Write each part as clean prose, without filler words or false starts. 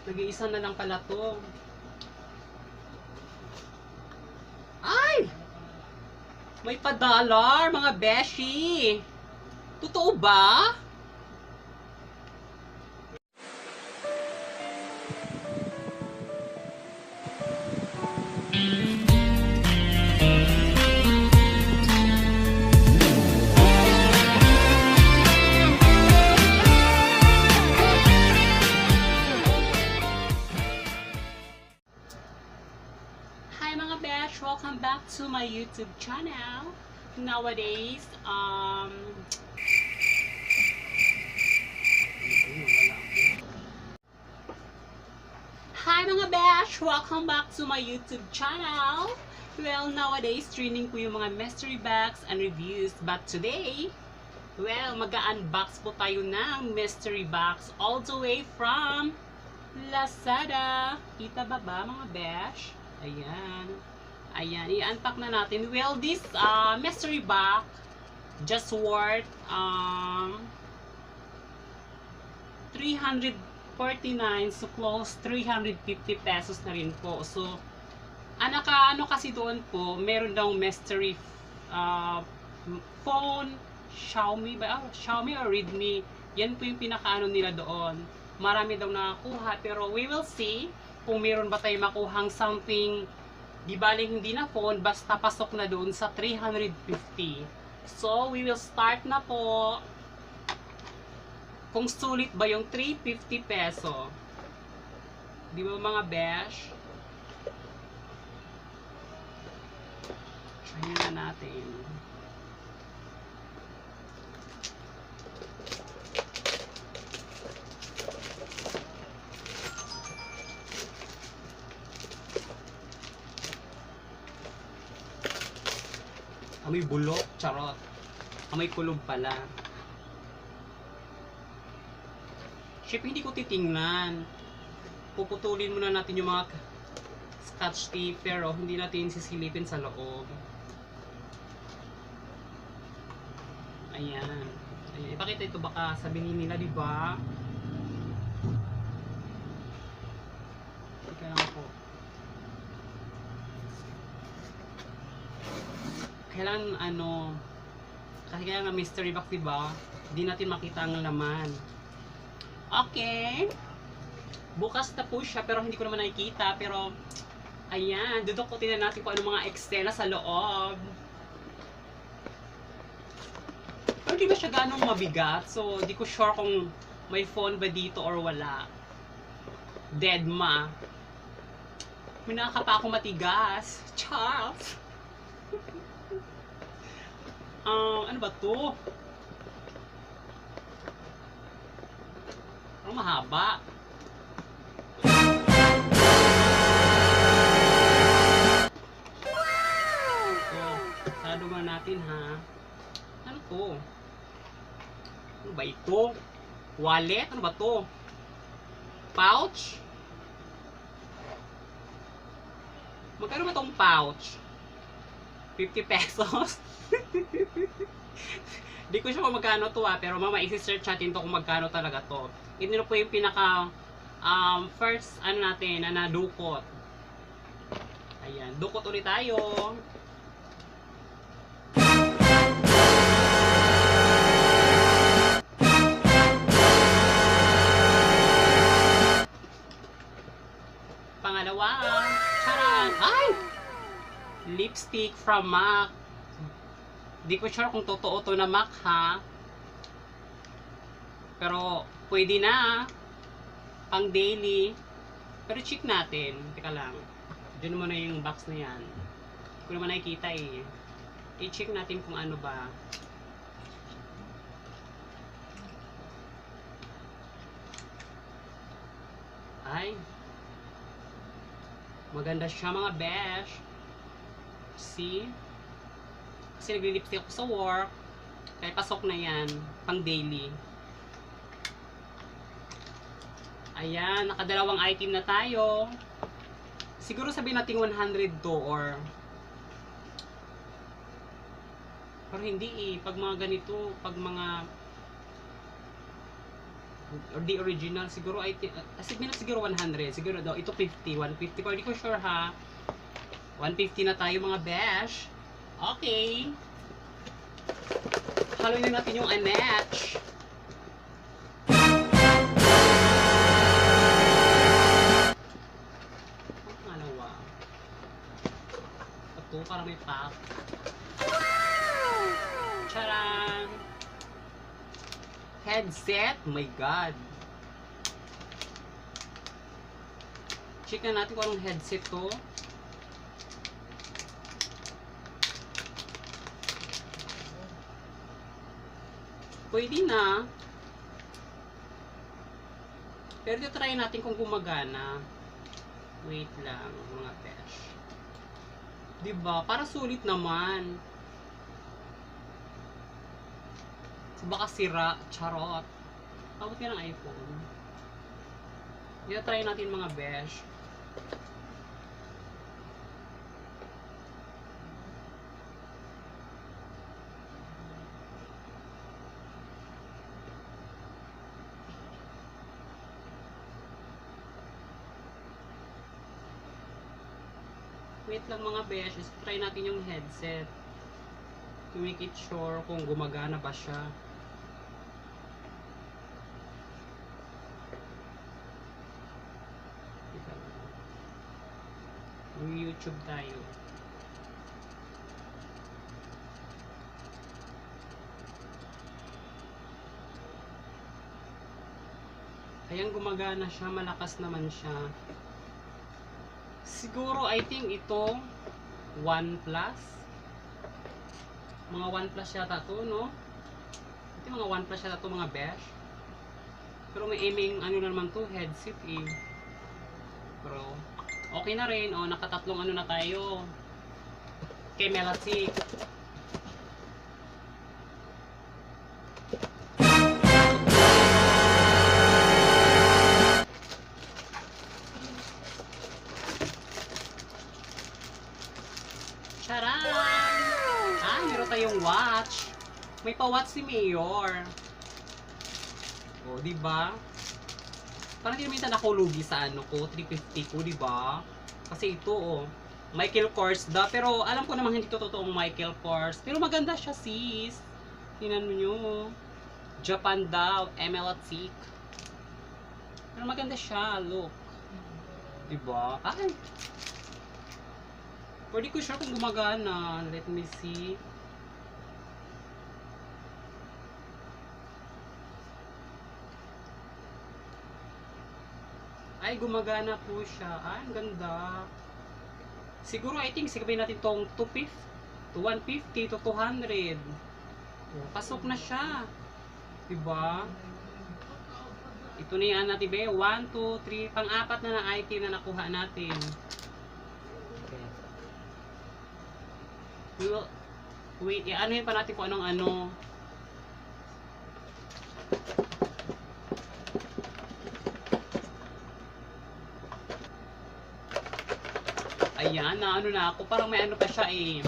Nag-iisa na lang pala to. Ay! May pa-dollar, mga beshi. Totoo ba? Hi mga besh! Welcome back to my YouTube channel. Nowadays, Hi mga besh! Welcome back to my YouTube channel. Well, nowadays, training ko yung mga mystery box and reviews. But today, well, mag-unbox po tayo ng mystery box all the way from Lazada. Kita ba mga besh? Ayan. Ayan, i-unpack na natin. Well, this mystery box just worth 349, so close 350 pesos na rin po. So, ano kasi doon po, meron daw mystery phone, Xiaomi ba? Xiaomi or Redmi. Yan po yung pinakaano nila doon. Marami daw nakakuha, pero we will see kung meron ba tayo makuhang something. Di bali hindi na phone, basta pasok na doon sa 350. So, we will start na po. Kung sulit ba yung 350 peso. Di ba mga besh? Try na natin. Amoy bulok, charot. Amoy kulog pala. Syempre hindi ko titingnan. Puputulin muna natin yung mga scotch tape, pero hindi natin sisilipin sa loob. Ayan. Ayan. Ipakita ito, baka sabihin nila, di ba? Ika lang po. Kailangan kasi kailangan mystery box, diba? Hindi natin makita ang laman. Okay. Bukas na po siya, pero hindi ko naman nakikita. Pero, ayan, dudukutin na natin kung ano mga eksena sa loob. Pero di ba siya ganong mabigat? So, di ko sure kung may phone ba dito or wala. Dead ma. May nakaka pa akong matigas. Charles. Ano ba to? Parang mahaba. Wow! So, sarado nga natin ha. Ano to? Ano ba ito? Wallet? Ano ba to? Pouch? Magkano ba tong pouch? 50 pesos? Di ko siya kung magkano to pero mama isi-search natin to kung magkano talaga to. Ito na po yung pinaka first natin na nadukot. Ayan, dukot ulit tayo. Pangalawa, charan! Ay! Lipstick from MAC. Di ko sure kung totoo to na MAC ha. Pero pwede na. Pang daily. Pero check natin. Teka lang. Diyan muna yung box na yan. Hindi ko naman nakikita eh. I-check natin kung ano ba. Ay. Maganda siya mga besh. See? Kasi nagli-lipstick ako sa work. Kaya pasok na yan. Pang daily. Ayan. Nakadalawang item na tayo. Siguro sabihin natin 100 to or pero hindi eh. Pag mga ganito, pag mga Or the original, siguro, siguro 100. Siguro daw, ito 50, 150. Pero di ko sure ha. 150 na tayo mga besh. Okay. Haluin na natin yung anetch. Pangalawa. Ito, parang may pack. Charan! Headset? Oh my God. Check na natin kung anong headset to. Pwede na. Pero try natin kung gumagana. Wait lang, mga besh. Diba? Para sulit naman. So, baka sira. Charot. Abot ka ng iPhone. Try natin mga besh. Wait lang mga besh, try natin yung headset to make it sure kung gumagana ba siya. YouTube tayo. Ayan, gumagana siya, malakas naman siya. Siguro, I think ito, OnePlus. Mga OnePlus yata to, no? Ito mga OnePlus yata to, mga besh. Pero may aiming, ano naman to, headset eh. Pero, okay na rin. O, nakatatlong ano na tayo. Okay, Melati. Charan! Ah, meron tayong watch. May pa-watch si Mayor. O, diba? Parang hindi naman nakulugi sa ano ko, 350 ko, diba? Kasi ito, oh, Michael Kors da. Pero alam ko naman hindi ito totoong Michael Kors. Pero maganda siya, sis. Tingnan nyo. Japan daw, MLATIC. Pero maganda siya, look. Diba? Ay! Pwede ko sure kung gumagana. Let me see. Ay, gumagana po siya. Ay, ang ganda. Siguro, I think, sigabay natin tong 250, to 150, to 200. Oh, pasok na siya. Diba? Ito na yan natin, be. 1, 2, 3, pang-apat na na item na nakuha natin. Okay. Wait, ano pa natin kung anong ano. Ayan, na ano na ako. Parang may ano pa siya eh.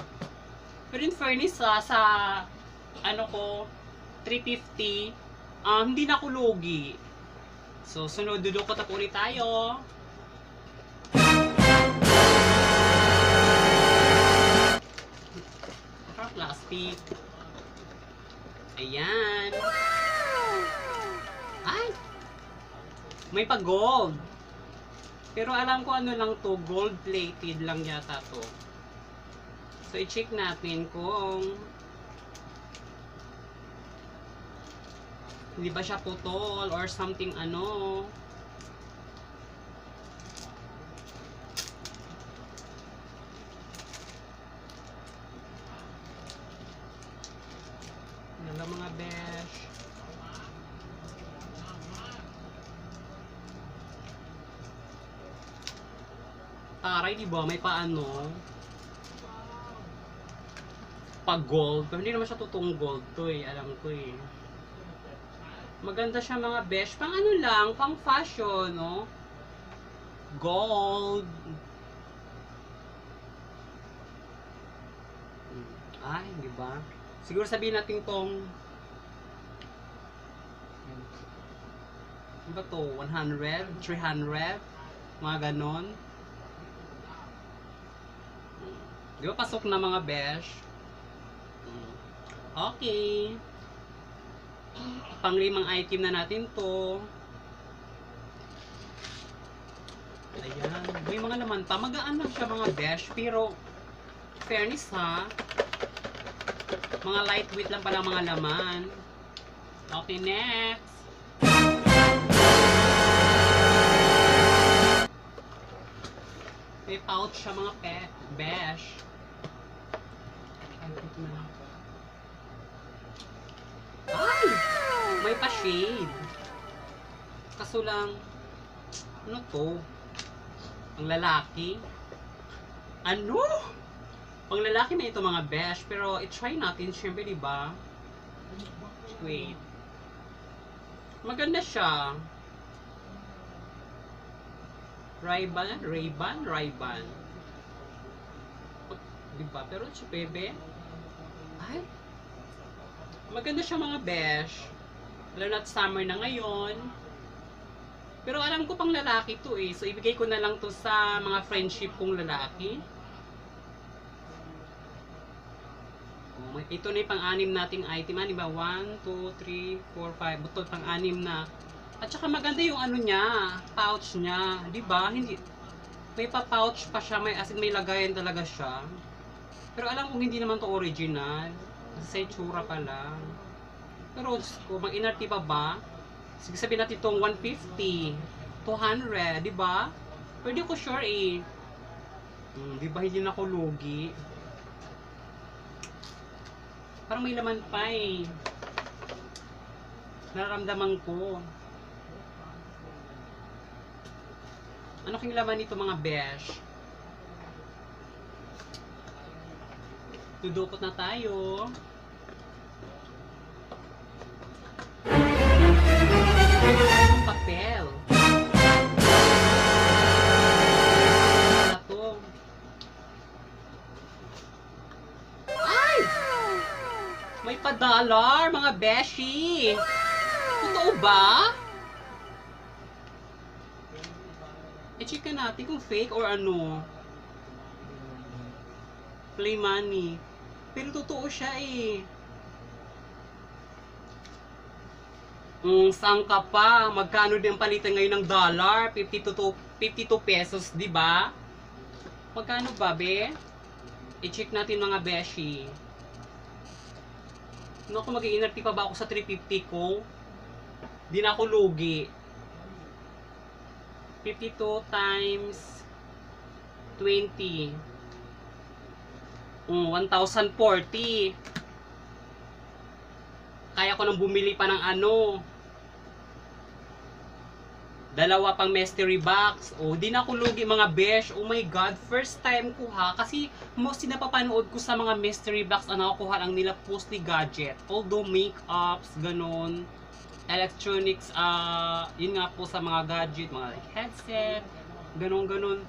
Pero in fairness sa ano ko, 350, hindi na ako lugi. So, sunod, dudukot ako ulit tayo. Plastic. Ayan. Ay! May pa-gold. Pero alam ko ano lang to, gold plated lang yata to. So, i-check natin kung hindi ba siya putol or something ano. Yan mga besh. Taray, di ba? May paano? Pa-gold. Pero hindi naman siya totoong gold to eh. Alam ko eh. Maganda siya mga besh. Pang ano lang, pang fashion, no? Gold. Ay, di ba? Siguro sabihin natin tong Ano ba to? 100? 300? Mga ganon. Di ba pasok na mga besh? Okay. Panglimang item na natin to. Ayan. May mga laman pa. Magaan lang siya mga besh. Pero, fairness ha. Mga lightweight lang pala mga laman. Okay, next. May pouch siya mga besh. Ay! May pa-shade. Kaso lang, ano to? Ang lalaki? Ano? Pang lalaki na ito mga besh, pero i-try natin syempre, di ba? Wait. Maganda siya. Ray-Ban. Di ba? Pero si Bebe. Ay. Maganda siya mga besh. Lalo na't summer na ngayon. Pero alam ko pang lalaki to eh. So ibigay ko na lang to sa mga friendship kong lalaki. Ito na yung pang-anim nating item. Di ba? 1, 2, 3, 4, 5. Butol pang-anim na. At saka maganda yung ano niya. Pouch niya. Di ba? Hindi. May pa-pouch pa siya. May, as in, may lagayan talaga siya. Pero alam kong hindi naman to original. Kasi tsura pa lang. Pero kung mag-inarti pa ba? Sige sabihin natin itong 150. 200. Di ba? Pwede ko sure eh. Di ba hindi na ako lugi? Parang may laman pa eh. Nararamdaman ko. Ano kang laman nito mga besh? Dudukot na tayo. Papel. Ito. Ay! May pa-dollar, mga beshi. Totoo ba? I-check natin kung fake or ano. Play money. Pero totoo siya eh. Saan ka pa? Magkano din palitan ngayon ng dollar? 52 pesos, di ba? Magkano ba, be? I-check natin mga beshi. Naku, mag-iinarti pa ba ako sa 350 ko? Di na ako lugi. 52 times 20. 1,040. Kaya ko nang bumili pa ng ano. Dalawa pang mystery box. Di na ako lugi mga besh. Oh my god, first time ko ha. Kasi mostly napapanood ko sa mga mystery box ang nakukuha lang nila mostly gadget. Although makeups, ganon. Electronics, yun nga po sa mga gadget, mga like headset, ganon.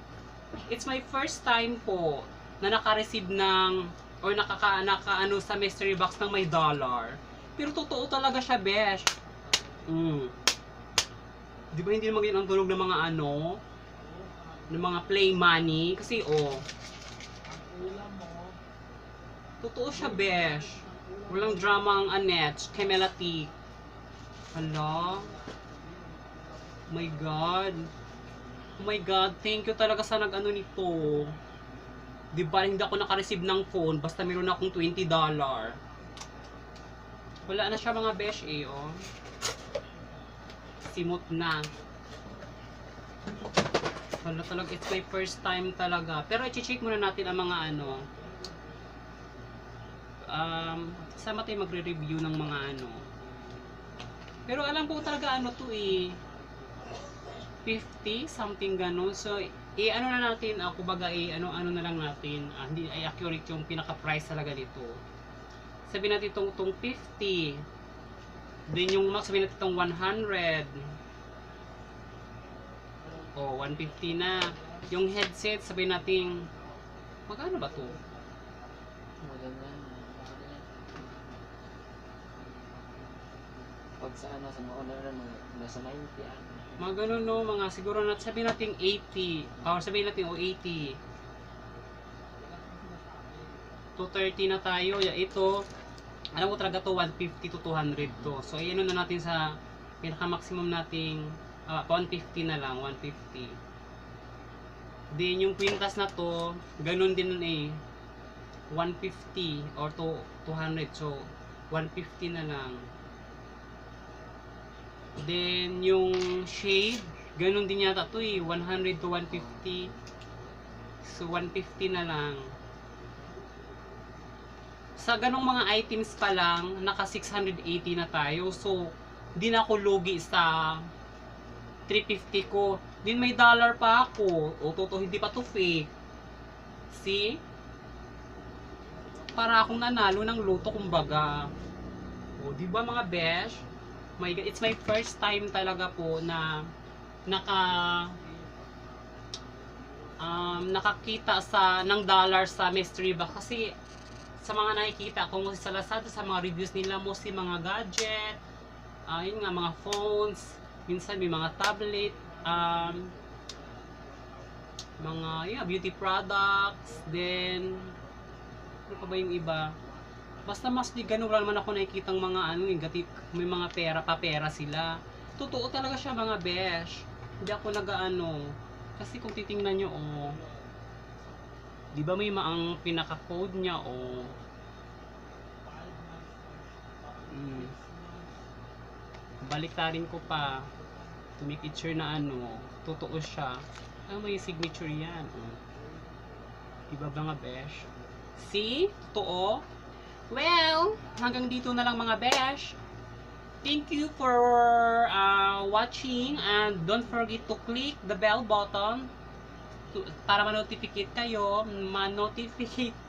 It's my first time po na naka-receive ng or naka-ano sa mystery box ng may dollar. Pero totoo talaga siya, besh. Di ba hindi naman yun ang tunog ng mga ano? Ng mga play money? Kasi totoo siya, besh. Walang drama ang Annette, Kemelatik. Hala. Oh my god. Oh my god, thank you talaga sa nag-ano nito. Di ba hindi ako naka-receive ng phone basta meron akong $20. Wala na siya mga besh eh, simot na. Wala talaga, it's my first time talaga. Pero i-check muna natin ang mga ano. Sama tayo magre-review ng mga ano. Pero alam ko talaga ano to eh. 50 something ganun. So ano na natin, kumbaga ano na lang natin. Hindi ay accurate yung pinaka-price talaga dito. Sabihin natin itong 50. Then yung max sabihin natin itong 100. 150 na. Yung headset sabihin natin magkano ba to? Pag sa ano, sa mga order na nasa 90 ano. Mga ganun no, mga siguro sabihin natin 80 or sabihin natin 80. 230 na tayo. Ito, alam ko talaga to 150 to 200 to. So ayan na natin sa pinaka maximum nating 150 na lang, 150. Then yung kwintas na to, ganun din eh. 150 or to 200. So 150 na lang. Then yung shade, ganun din yata to eh, 100 to 150. So 150 na lang. Sa ganong mga items pa lang, naka 680 na tayo. So, di na ako lugi sa 350 ko. Din may dollar pa ako. O, totoo, hindi pa to fake. See? Para akong nanalo ng loto, kumbaga. O, di ba mga besh? My God, it's my first time talaga po na nakakita ng dollar sa mystery box. Kasi, sa mga nakikita ko sa Lazada, sa mga reviews nila, mostly mga gadget, yun nga, mga phones, minsan may mga tablet, mga beauty products, then, ano pa ba yung iba? Basta mas di ganun lang naman ako nakikitang mga may mga pera sila. Totoo talaga siya mga besh. Hindi ako nag-ano. Kasi kung titingnan nyo, di ba may ang pinaka-code niya, baliktarin ko pa to make it sure na totoo siya. May signature yan. Di ba mga besh? See? Totoo? Well, hanggang dito na lang mga besh. Thank you for watching, and don't forget to click the bell button para ma-notificate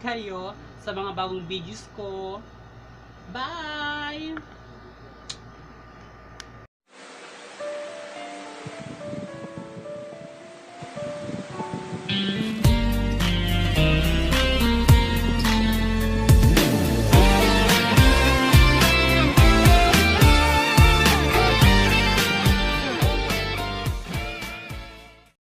kayo sa mga bagong videos ko. Bye!